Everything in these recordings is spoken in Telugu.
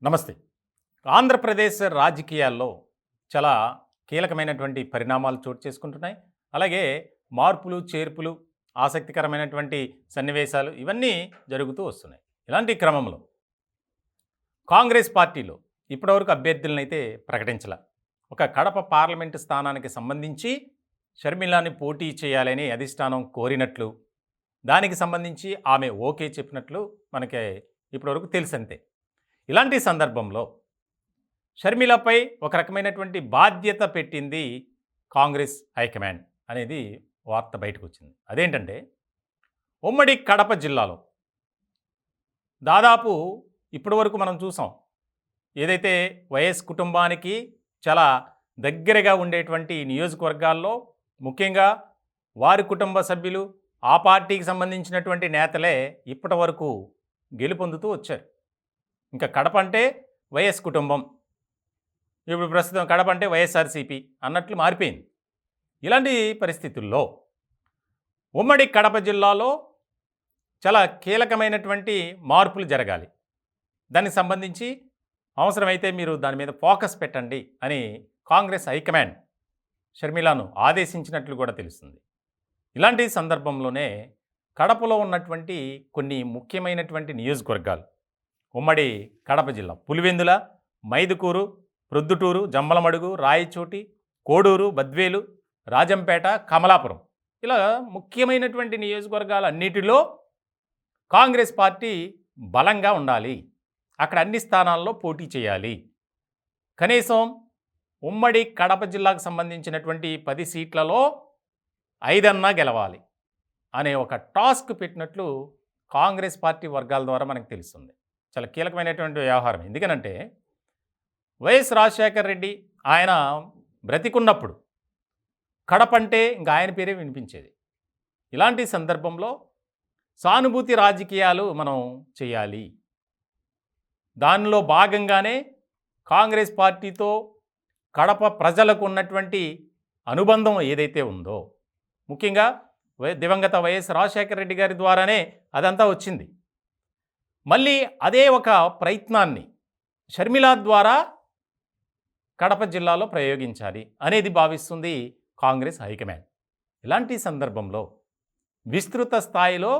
నమస్తే. ఆంధ్రప్రదేశ్ రాజకీయాల్లో చాలా కీలకమైనటువంటి పరిణామాలు చోటు చేసుకుంటున్నాయి. అలాగే మార్పులు, చేర్పులు, ఆసక్తికరమైనటువంటి సన్నివేశాలు ఇవన్నీ జరుగుతూ వస్తున్నాయి. ఇలాంటి క్రమంలో కాంగ్రెస్ పార్టీలో ఇప్పటివరకు అభ్యర్థులనైతే ప్రకటించలా. ఒక కడప పార్లమెంటు స్థానానికి సంబంధించి షర్మిలాని పోటీ చేయాలని అధిష్టానం కోరినట్లు, దానికి సంబంధించి ఆమె ఓకే చెప్పినట్లు మనకి ఇప్పటివరకు తెలుసంతే. ఇలాంటి సందర్భంలో షర్మిలపై ఒక రకమైనటువంటి బాధ్యత పెట్టింది కాంగ్రెస్ హైకమాండ్ అనేది వార్త బయటకు వచ్చింది. అదేంటంటే ఉమ్మడి కడప జిల్లాలో దాదాపు ఇప్పటివరకు మనం చూసాం. ఏదైతే వైఎస్ కుటుంబానికి చాలా దగ్గరగా ఉండేటువంటి నియోజకవర్గాల్లో ముఖ్యంగా వారి కుటుంబ సభ్యులు, ఆ పార్టీకి సంబంధించినటువంటి నేతలే ఇప్పటి వరకు గెలుపొందుతూ వచ్చారు. ఇంకా కడప అంటే వైఎస్ కుటుంబం, ఇప్పుడు ప్రస్తుతం కడప అంటే వైఎస్ఆర్సీపీ అన్నట్లు మారిపోయింది. ఇలాంటి పరిస్థితుల్లో ఉమ్మడి కడప జిల్లాలో చాలా కీలకమైనటువంటి మార్పులు జరగాలి. దానికి సంబంధించి అవసరమైతే మీరు దాని మీద ఫోకస్ పెట్టండి అని కాంగ్రెస్ హైకమాండ్ షర్మిలాను ఆదేశించినట్లు కూడా తెలుస్తుంది. ఇలాంటి సందర్భంలోనే కడపలో ఉన్నటువంటి కొన్ని ముఖ్యమైనటువంటి నియోజకవర్గాలు ఉమ్మడి కడప జిల్లా పులివెందుల, మైదుకూరు, ప్రొద్దుటూరు, జమ్మలమడుగు, రాయచోటి, కోడూరు, బద్వేలు, రాజంపేట, కమలాపురం ఇలా ముఖ్యమైనటువంటి నియోజకవర్గాలన్నిటిలో కాంగ్రెస్ పార్టీ బలంగా ఉండాలి. అక్కడ అన్ని స్థానాల్లో పోటీ చేయాలి. కనీసం ఉమ్మడి కడప జిల్లాకు సంబంధించినటువంటి 10 సీట్లలో 5 అన్నా గెలవాలి అనే ఒక టాస్క్ పెట్టినట్లు కాంగ్రెస్ పార్టీ వర్గాల ద్వారా మనకు తెలుస్తుంది. చాలా కీలకమైనటువంటి వ్యవహారం. ఎందుకనంటే వైఎస్ రాజశేఖర రెడ్డి ఆయన బ్రతికున్నప్పుడు కడప అంటే ఇంకా ఆయన పేరే వినిపించేది. ఇలాంటి సందర్భంలో సానుభూతి రాజకీయాలు మనం చేయాలి. దానిలో భాగంగానే కాంగ్రెస్ పార్టీతో కడప ప్రజలకు ఉన్నటువంటి అనుబంధం ఏదైతే ఉందో, ముఖ్యంగా దివంగత వైఎస్ రాజశేఖర రెడ్డి గారి ద్వారానే అదంతా వచ్చింది. మళ్ళీ అదే ఒక ప్రయత్నాన్ని షర్మిల ద్వారా కడప జిల్లాలో ప్రయోగించాలి అనేది భావిస్తుంది కాంగ్రెస్ హైకమాండ్. ఇలాంటి సందర్భంలో విస్తృత స్థాయిలో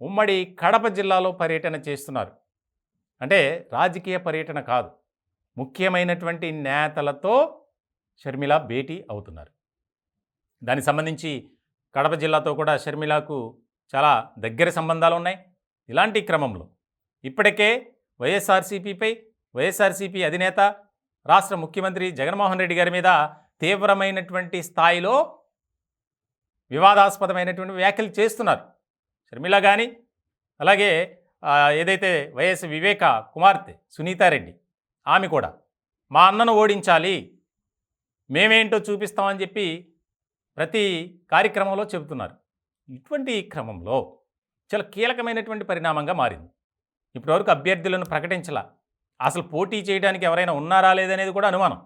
ఉమ్మడి కడప జిల్లాలో పర్యటన చేస్తున్నారు. అంటే రాజకీయ పర్యటన కాదు, ముఖ్యమైనటువంటి నేతలతో షర్మిల భేటీ అవుతున్నారు. దానికి సంబంధించి కడప జిల్లాతో కూడా షర్మిలకు చాలా దగ్గర సంబంధాలు ఉన్నాయి. ఇలాంటి క్రమంలో ఇప్పటికే వైఎస్ఆర్సీపీ అధినేత రాష్ట్ర ముఖ్యమంత్రి జగన్మోహన్ రెడ్డి గారి మీద తీవ్రమైనటువంటి స్థాయిలో వివాదాస్పదమైనటువంటి వ్యాఖ్యలు చేస్తున్నారు షర్మిల. కానీ అలాగే ఏదైతే వైఎస్ వివేక కుమార్తె సునీతారెడ్డి, ఆమె కూడా మా అన్నను ఓడించాలి, మేమేంటో చూపిస్తామని చెప్పి ప్రతి కార్యక్రమంలో చెబుతున్నారు. ఇటువంటి క్రమంలో చాలా కీలకమైనటువంటి పరిణామంగా మారింది. ఇప్పటివరకు అభ్యర్థులను ప్రకటించలా, అసలు పోటీ చేయడానికి ఎవరైనా ఉన్నారా లేదనేది కూడా అనుమానం.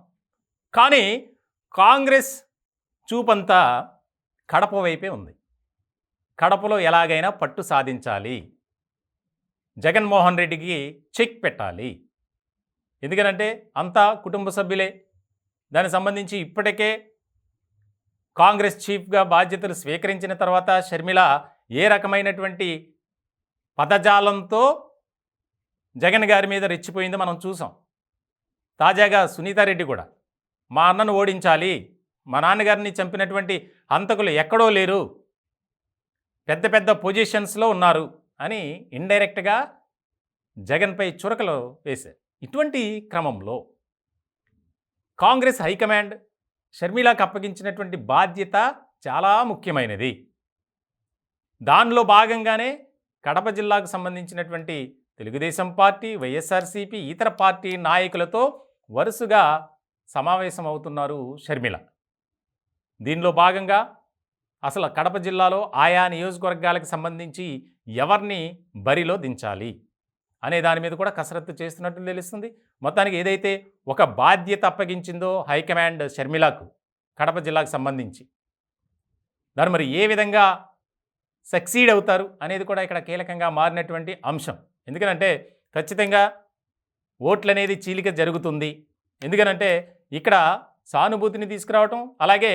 కానీ కాంగ్రెస్ చూపంతా కడప వైపే ఉంది. కడపలో ఎలాగైనా పట్టు సాధించాలి, జగన్మోహన్ రెడ్డికి చెక్ పెట్టాలి. ఎందుకనంటే అంతా కుటుంబ సభ్యులే. దానికి సంబంధించి ఇప్పటికే కాంగ్రెస్ చీఫ్గా బాధ్యతలు స్వీకరించిన తర్వాత షర్మిల ఏ రకమైనటువంటి పదజాలంతో జగన్ గారి మీద రెచ్చిపోయిందో మనం చూసాం. తాజాగా సునీతారెడ్డి కూడా మా అన్నను ఓడించాలి, మా నాన్నగారిని చంపినటువంటి హంతకులు ఎక్కడో లేరు, పెద్ద పెద్ద పొజిషన్స్లో ఉన్నారు అని ఇండైరెక్ట్గా జగన్పై చురకలు వేశారు. ఇటువంటి క్రమంలో కాంగ్రెస్ హైకమాండ్ షర్మిలకు అప్పగించినటువంటి బాధ్యత చాలా ముఖ్యమైనది. దానిలో భాగంగానే కడప జిల్లాకు సంబంధించినటువంటి తెలుగుదేశం పార్టీ, వైఎస్ఆర్సీపీ, ఇతర పార్టీ నాయకులతో వరుసగా సమావేశం అవుతున్నారు షర్మిల. దీనిలో భాగంగా అసలు కడప జిల్లాలో ఆయా నియోజకవర్గాలకు సంబంధించి ఎవరిని బరిలో దించాలి అనే దాని మీద కూడా కసరత్తు చేస్తున్నట్టు తెలుస్తుంది. మొత్తానికి ఏదైతే ఒక బాధ్యత అప్పగించిందో హైకమాండ్ షర్మిలకు కడప జిల్లాకు సంబంధించి, దాన్ని మరి ఏ విధంగా సక్సీడ్ అవుతారు అనేది కూడా ఇక్కడ కీలకంగా మారినటువంటి అంశం. ఎందుకంటే ఖచ్చితంగా ఓట్లనేది చీలిక జరుగుతుంది. ఎందుకనంటే ఇక్కడ సానుభూతిని తీసుకురావటం, అలాగే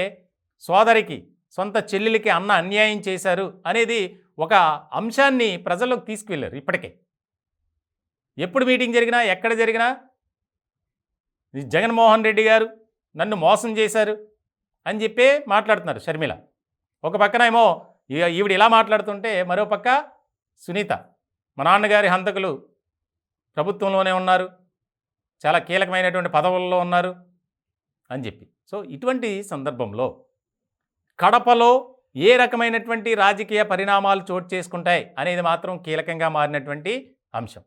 సోదరికి, సొంత చెల్లెలికి అన్న అన్యాయం చేశారు అనేది ఒక అంశాన్ని ప్రజల్లోకి తీసుకువెళ్ళారు. ఇప్పటికే ఎప్పుడు మీటింగ్ జరిగినా, ఎక్కడ జరిగినా ఈ జగన్మోహన్ రెడ్డి గారు నన్ను మోసం చేశారు అని చెప్పే మాట్లాడుతున్నారు షర్మిల. ఒక పక్కన ఏమో ఈవిడ ఇలా మాట్లాడుతుంటే, మరో పక్క సునీత మా నాన్నగారి హంతకులు ప్రభుత్వంలోనే ఉన్నారు, చాలా కీలకమైనటువంటి పదవుల్లో ఉన్నారు అని చెప్పి. సో ఇటువంటి సందర్భంలో కడపలో ఏ రకమైనటువంటి రాజకీయ పరిణామాలు చోటు చేసుకుంటాయి అనేది మాత్రం కీలకంగా మారినటువంటి అంశం.